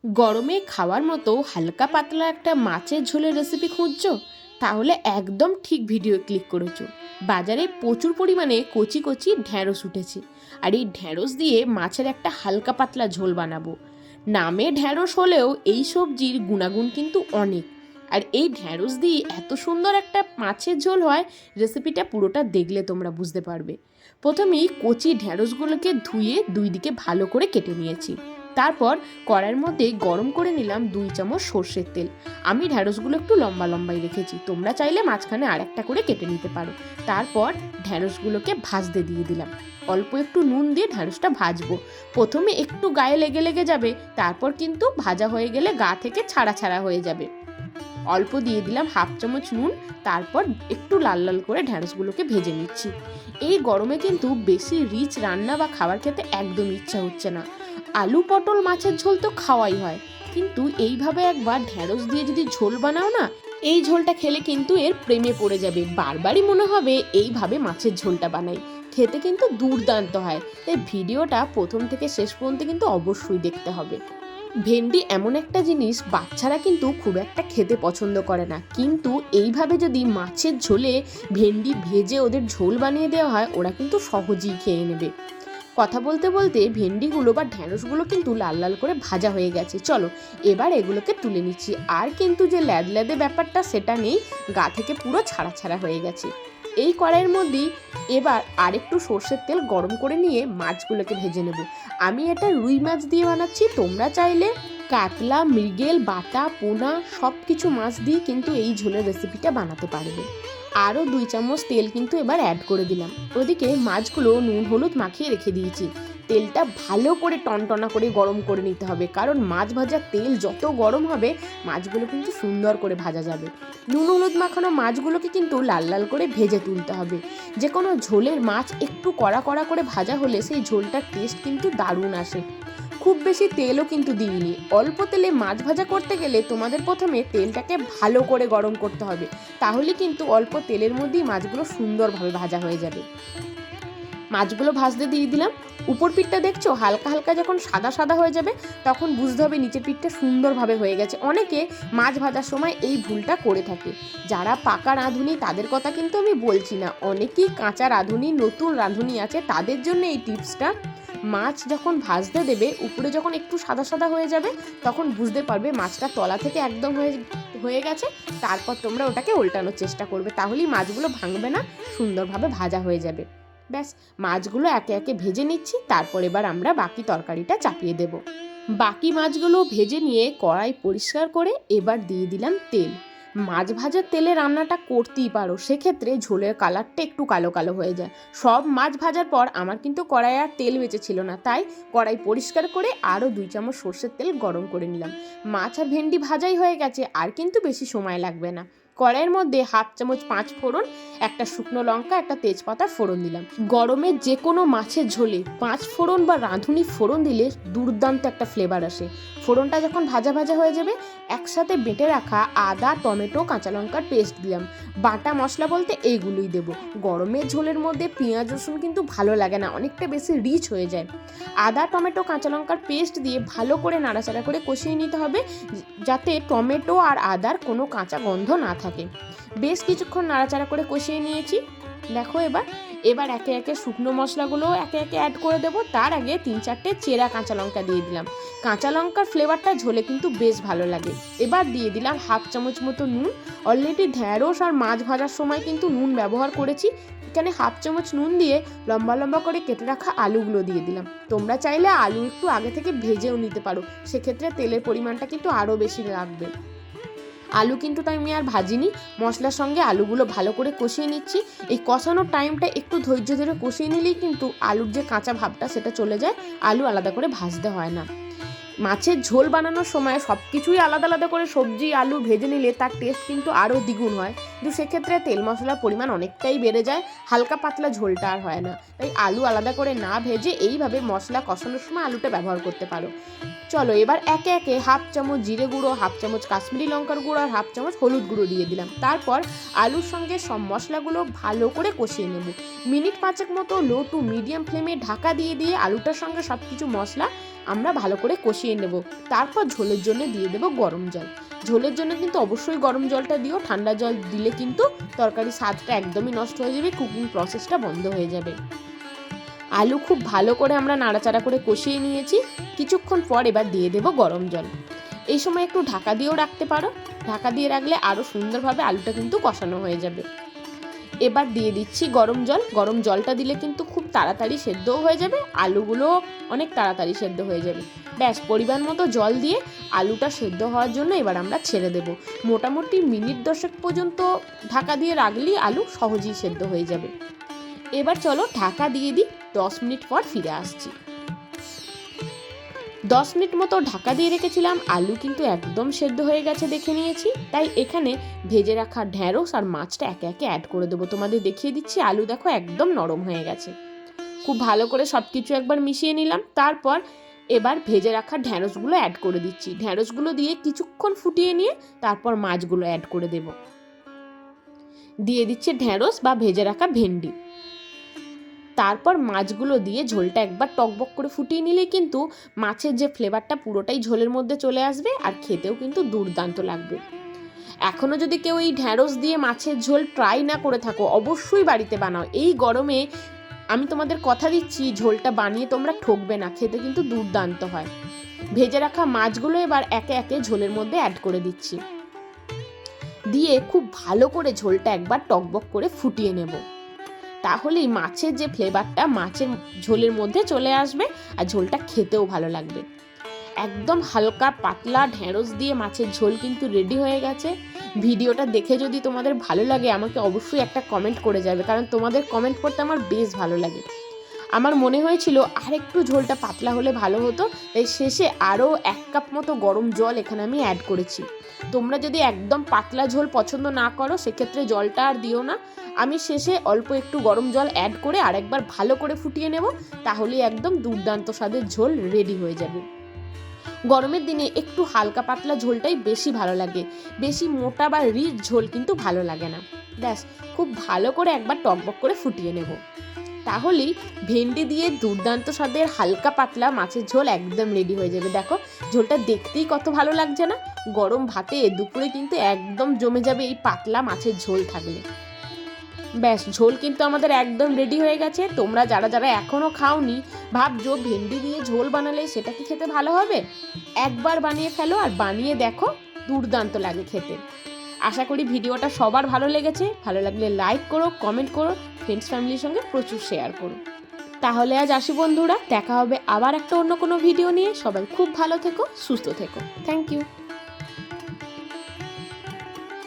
গরমে খাওয়ার মতো হালকা পাতলা একটা মাছের ঝোলের রেসিপি খুঁজছো? তাহলে একদম ঠিক ভিডিও ক্লিক করেছো। বাজারে প্রচুর পরিমাণে কচি কচি ঢ্যাঁড়স উঠেছে, আর এই ঢ্যাঁড়স দিয়ে মাছের একটা হালকা পাতলা ঝোল বানাবো। নামে ঢ্যাঁড়স হলেও এই সবজির গুণাগুণ কিন্তু অনেক। আর এই ঢ্যাঁড়স দিয়ে এত সুন্দর একটা মাছের ঝোল হয়, রেসিপিটা পুরোটা দেখলে তোমরা বুঝতে পারবে। প্রথমেই কচি ঢ্যাঁড়সগুলোকে ধুয়ে দুই দিকে ভালো করে কেটে নিয়েছি। তারপর কড়াইয়ের মধ্যে গরম করে নিলাম 2 চামচ সর্ষের তেল। আমি ঢ্যাঁড়সগুলো একটু লম্বা লম্বাই রেখেছি, তোমরা চাইলে মাঝখানে আর একটা করে কেটে নিতে পারো। তারপর ঢ্যাঁড়সগুলোকে ভাজতে দিয়ে দিলাম। অল্প একটু নুন দিয়ে ঢ্যাঁড়সটা ভাজবো। প্রথমে একটু গায়ে লেগে লেগে যাবে, তারপর কিন্তু ভাজা হয়ে গেলে গা থেকে ছাড়া ছাড়া হয়ে যাবে। অল্প দিয়ে দিলাম 1/2 চামচ নুন। তারপর একটু লাল লাল করে ঢ্যাঁড়সগুলোকে ভেজে নিচ্ছি। এই গরমে কিন্তু বেশি রিচ রান্না বা খাবার খেতে একদম ইচ্ছা হচ্ছে না। আলু পটল মাছের ঝোল তো খাওয়াই হয়, কিন্তু এইভাবে একবার ঢ্যাঁড়স দিয়ে যদি ঝোল বানাও না, এই ঝোলটা খেলে কিন্তু এর প্রেমে পড়ে যাবে। বারবারই মনে হবে এইভাবে মাছের ঝোলটা বানাই। খেতে কিন্তু দুর্দান্ত হয়। তাই ভিডিওটা প্রথম থেকে শেষ পর্যন্ত কিন্তু অবশ্যই দেখতে হবে। ভেন্ডি এমন একটা জিনিস, বাচ্চারা কিন্তু খুব একটা খেতে পছন্দ করে না, কিন্তু এইভাবে যদি মাছের ঝোলে ভেন্ডি ভেজে ওদের ঝোল বানিয়ে দেওয়া হয়, ওরা কিন্তু সহজেই খেয়ে নেবে। কথা বলতে বলতে ভেন্ডিগুলো বা ঢ্যাঁড়সগুলো কিন্তু লাল লাল করে ভাজা হয়ে গেছে। চলো এবার এগুলোকে তুলে নিচ্ছি। আর কিন্তু যে ল্যাদে ব্যাপারটা সেটা নেই, গা থেকে পুরো ছাড়া ছাড়া হয়ে গেছে। এই কড়াইয়ের মধ্যেই এবার আরেকটু সর্ষের তেল গরম করে নিয়ে মাছগুলোকে ভেজে নেব। আমি এটা রুই মাছ দিয়ে বানাচ্ছি, তোমরা চাইলে কাতলা, মৃগেল, বাটা, পোনা সব কিছু মাছ দিয়ে কিন্তু এই ঝোলের রেসিপিটা বানাতে পারবে। আরও 2 চামচ তেল কিন্তু এবার অ্যাড করে দিলাম। ওদিকে মাছগুলো নুন হলুদ মাখিয়ে রেখে দিয়েছি। তেলটা ভালো করে টনটনা করে গরম করে নিতে হবে, কারণ মাছ ভাজার তেল যত গরম হবে মাছগুলো কিন্তু সুন্দর করে ভাজা যাবে। নুন হলুদ মাখানো মাছগুলোকে কিন্তু লাল লাল করে ভেজে তুলতে হবে। যে কোনো ঝোলের মাছ একটু কড়া কড়া করে ভাজা হলে সেই ঝোলটার টেস্ট কিন্তু দারুণ আসে। খুব বেশি তেলও কিন্তু দিইনি। অল্প তেলে মাছ ভাজা করতে গেলে তোমাদের প্রথমে তেলটাকে ভালো করে গরম করতে হবে, তাহলে কিন্তু অল্প তেলের মধ্যেই মাছগুলো সুন্দরভাবে ভাজা হয়ে যাবে। মাছগুলো ভাজতে দিয়ে দিলাম। উপর পিঠটা দেখছো হালকা হালকা যখন সাদা সাদা হয়ে যাবে, তখন বুঝতে হবে নিচের পিঠটা সুন্দরভাবে হয়ে গেছে। অনেকে মাছ ভাজার সময় এই ভুলটা করে থাকে। যারা পাকা রাঁধুনি তাদের কথা কিন্তু আমি বলছি না, অনেকেই কাঁচা রাঁধুনি, নতুন রাঁধুনি আছে, তাদের জন্য এই টিপসটা। মাছ যখন ভাজতে দেবে, উপরে যখন একটু সাদা সাদা হয়ে যাবে, তখন বুঝতে পারবে মাছটা তলা থেকে একদম হয়ে গেছে। তারপর তোমরা ওটাকে উল্টানোর চেষ্টা করবে, তাহলেই মাছগুলো ভাঙবে না, সুন্দরভাবে ভাজা হয়ে যাবে। ব্যাস, মাছগুলো একে একে ভেজে নিচ্ছি। তারপর এবার আমরা বাকি তরকারিটা চাপিয়ে দেব। বাকি মাছগুলো ভেজে নিয়ে কড়াই পরিষ্কার করে এবার দিয়ে দিলাম তেল। মাছ ভাজার তেলে রান্নাটা করতেই পারো, সেক্ষেত্রে ঝোলের কালারটা একটু কালো কালো হয়ে যায়। সব মাছ ভাজার পর আমার কিন্তু কড়াই আর তেল বেঁচে ছিল না, তাই কড়াই পরিষ্কার করে আরও 2 চামচ সর্ষের তেল গরম করে নিলাম। মাছ আর ভেন্ডি ভাজাই হয়ে গেছে, আর কিন্তু বেশি সময় লাগবে না। কড়াইয়ের মধ্যে 1/2 চামচ 5 ফোড়ন, একটা শুকনো লঙ্কা, একটা তেজপাতা ফোড়ন দিলাম। গরমে যে কোনো মাছের ঝোলে 5 ফোড়ন বা রাঁধুনি ফোড়ন দিলে দুর্দান্ত একটা ফ্লেভার আসে। ফোড়নটা যখন ভাজা ভাজা হয়ে যাবে, একসাথে বেটে রাখা আদা, টমেটো, কাঁচা লঙ্কার পেস্ট দিলাম। বাটা মশলা বলতে এইগুলোই দেবো। গরমের ঝোলের মধ্যে পেঁয়াজ রসুন কিন্তু ভালো লাগে না, অনেকটা বেশি রিচ হয়ে যায়। আদা, টমেটো, কাঁচা লঙ্কার পেস্ট দিয়ে ভালো করে নাড়াচাড়া করে কষিয়ে নিতে হবে, যাতে টমেটো আর আদার কোনো কাঁচা গন্ধ না থাকে। বেশ কিছুক্ষণ নাড়াচাড়া করে কষিয়ে নিয়েছি। দেখো এবার একে একে শুকনো মশলাগুলো একে একে অ্যাড করে দেবো। তার আগে 3-4টে চেরা কাঁচা লঙ্কা দিয়ে দিলাম। কাঁচা লঙ্কার ফ্লেভারটা ঝোলে কিন্তু বেশ ভালো লাগে। এবার দিয়ে দিলাম 1/2 চামচ মতো নুন। অলরেডি ঢ্যাঁড়স আর মাছ ভাজার সময় কিন্তু নুন ব্যবহার করেছি। এখানে 1/2 চামচ নুন দিয়ে লম্বা লম্বা করে কেটে রাখা আলুগুলো দিয়ে দিলাম। তোমরা চাইলে আলু একটু আগে থেকে ভেজেও নিতে পারো, সেক্ষেত্রে তেলের পরিমাণটা কিন্তু আরও বেশি লাগবে। আলু কিন্তু তাই আমি আর ভাজিনি, মশলার সঙ্গে আলুগুলো ভালো করে কষিয়ে নিচ্ছি। এই কষানোর টাইমটা একটু ধৈর্য ধরে কষিয়ে নিলেই কিন্তু আলুর যে কাঁচা ভাবটা সেটা চলে যায়, আলু আলাদা করে ভাজতে হয় না। মাছের ঝোল বানানোর সময় সব কিছুই আলাদা আলাদা করে সবজি আলু ভেজে নিলে তার টেস্ট কিন্তু আরও দ্বিগুণ হয়, কিন্তু সেক্ষেত্রে তেল মশলার পরিমাণ অনেকটাই বেড়ে যায়, হালকা পাতলা ঝোলটা আর হয় না। তাই আলু আলাদা করে না ভেজে এইভাবে মশলা কষানোর সময় আলুটা ব্যবহার করতে পারো। চলো এবার একে একে 1/2 চামচ জিরে গুঁড়ো, 1/2 চামচ কাশ্মীরি লঙ্কার গুঁড়ো আর 1/2 চামচ হলুদ গুঁড়ো দিয়ে দিলাম। তারপর আলুর সঙ্গে সব মশলাগুলো ভালো করে কষিয়ে নেব। মিনিট 5 মতো লো টু মিডিয়াম ফ্লেমে ঢাকা দিয়ে দিয়ে আলুটার সঙ্গে সব কিছু মশলা আমরা ভালো করে কষিয়ে নেব। তারপর ঝোলের জন্য দিয়ে দেব গরম জল। ঝোলের জন্য কিন্তু অবশ্যই গরম জলটা দিও, ঠান্ডা জল দিলে কিন্তু তরকারির স্বাদটা একদমই নষ্ট হয়ে যাবে, কুকিং প্রসেসটা বন্ধ হয়ে যাবে। আলু খুব ভালো করে আমরা নাড়াচাড়া করে কষিয়ে নিয়েছি। কিছুক্ষণ পর এবার দিয়ে দেব গরম জল। এই সময় একটু ঢাকা দিয়েও রাখতে পারো, ঢাকা দিয়ে রাখলে আরও সুন্দরভাবে আলুটা কিন্তু কষানো হয়ে যাবে। এবার দিয়ে দিচ্ছি গরম জল। গরম জলটা দিলে কিন্তু খুব তাড়াতাড়ি সেদ্ধও হয়ে যাবে, আলুগুলো অনেক তাড়াতাড়ি সেদ্ধ হয়ে যাবে। ব্যাস, পরিমাণ মতো জল দিয়ে আলুটা সেদ্ধ হওয়ার জন্য এবার আমরা ছেড়ে দেব। মোটামুটি মিনিট 10 পর্যন্ত ঢাকা দিয়ে রাখলেই আলু সহজেই সেদ্ধ হয়ে যাবে। এবার চলো ঢাকা দিয়ে দিই, 10 মিনিট পর ফিরে আসছি। 10 মিনিট মতো ঢাকা দিয়ে রেখেছিলাম, আলু কিন্তু একদম সেদ্ধ হয়ে গেছে দেখে নিয়েছি। তাই এখানে ভেজে রাখা ঢ্যাঁড়স আর মাছটা একে একে অ্যাড করে দেবো। তোমাদের দেখিয়ে দিচ্ছি, আলু দেখো একদম নরম হয়ে গেছে। খুব ভালো করে সব কিছু একবার মিশিয়ে নিলাম। তারপর এবার ভেজে রাখা ঢ্যাঁড়সগুলো অ্যাড করে দিচ্ছি। ঢ্যাঁড়সগুলো দিয়ে কিছুক্ষণ ফুটিয়ে নিয়ে তারপর মাছগুলো অ্যাড করে দেব। দিয়ে দিচ্ছে ঢ্যাঁড়স বা ভেজে রাখা ভেন্ডি। তারপর মাছগুলো দিয়ে ঝোলটা একবার টকবক করে ফুটিয়ে নিলে কিন্তু মাছের যে ফ্লেভারটা পুরোটাই ঝোলের মধ্যে চলে আসবে, আর খেতেও কিন্তু দুর্দান্ত লাগবে। এখনও যদি কেউ এই ঢ্যাঁড়স দিয়ে মাছের ঝোল ট্রাই না করে থাকো, অবশ্যই বাড়িতে বানাও। এই গরমে আমি তোমাদের কথা দিচ্ছি, ঝোলটা বানিয়ে তোমরা ঠকবে না, খেতে কিন্তু দুর্দান্ত হয়। ভেজে রাখা মাছগুলো এবার একে একে ঝোলের মধ্যে অ্যাড করে দিচ্ছি। দিয়ে খুব ভালো করে ঝোলটা একবার টকবক করে ফুটিয়ে নেব। তাহলেই মাছের যে ফ্লেভারটা মাছের ঝোলের মধ্যে চলে আসবে, আর ঝোলটা খেতেও ভালো লাগবে। একদম হালকা পাতলা ঢ্যাঁড়স দিয়ে মাছের ঝোল কিন্তু রেডি হয়ে গেছে। ভিডিওটা দেখে যদি তোমাদের ভালো লাগে, আমাকে অবশ্যই একটা কমেন্ট করে যাবে, কারণ তোমাদের কমেন্ট করতে আমার বেশ ভালো লাগে। আমার মনে হয়েছিল আর একটু ঝোলটা পাতলা হলে ভালো হতো, তাই শেষে আরও 1 কাপ মতো গরম জল এখানে আমি অ্যাড করেছি। তোমরা যদি একদম পাতলা ঝোল পছন্দ না করো, সেক্ষেত্রে জলটা আর দিও না। আমি শেষে অল্প একটু গরম জল অ্যাড করে আরেকবার ভালো করে ফুটিয়ে নেব, তাহলেই একদম দুর্দান্ত স্বাদের ঝোল রেডি হয়ে যাবে। গরমের দিনে একটু হালকা পাতলা ঝোলটাই বেশি ভালো লাগে, বেশি মোটা বা রিচ ঝোল কিন্তু ভালো লাগে না। ব্যাস, খুব ভালো করে একবার টকবক করে ফুটিয়ে নেব, তাহলেই ভেন্ডি দিয়ে দুর্দান্ত স্বাদের হালকা পাতলা মাছের ঝোল একদম রেডি হয়ে যাবে। দেখো ঝোলটা দেখতেই কত ভালো লাগছে না? গরম ভাতে দুপুরে কিন্তু একদম জমে যাবে এই পাতলা মাছের ঝোল থাকলে। ব্যাস, ঝোল কিন্তু আমাদের একদম রেডি হয়ে গেছে। তোমরা যারা যারা এখনও খাওনি, ভাবছো ভেন্ডি দিয়ে ঝোল বানালে সেটা কি খেতে ভালো হবে, একবার বানিয়ে ফেলো আর বানিয়ে দেখো, দুর্দান্ত লাগে খেতে। আশা করি ভিডিওটা সবার ভালো লেগেছে। ভালো লাগলে লাইক করো, কমেন্ট করো, ফ্রেন্ডস ফ্যামিলির সঙ্গে প্রচুর শেয়ার করো। তাহলে আজ আসি বন্ধুরা, দেখা হবে আবার একটা অন্য কোনো ভিডিও নিয়ে। সবাই খুব ভালো থেকো, সুস্থ থেকো। Thank you.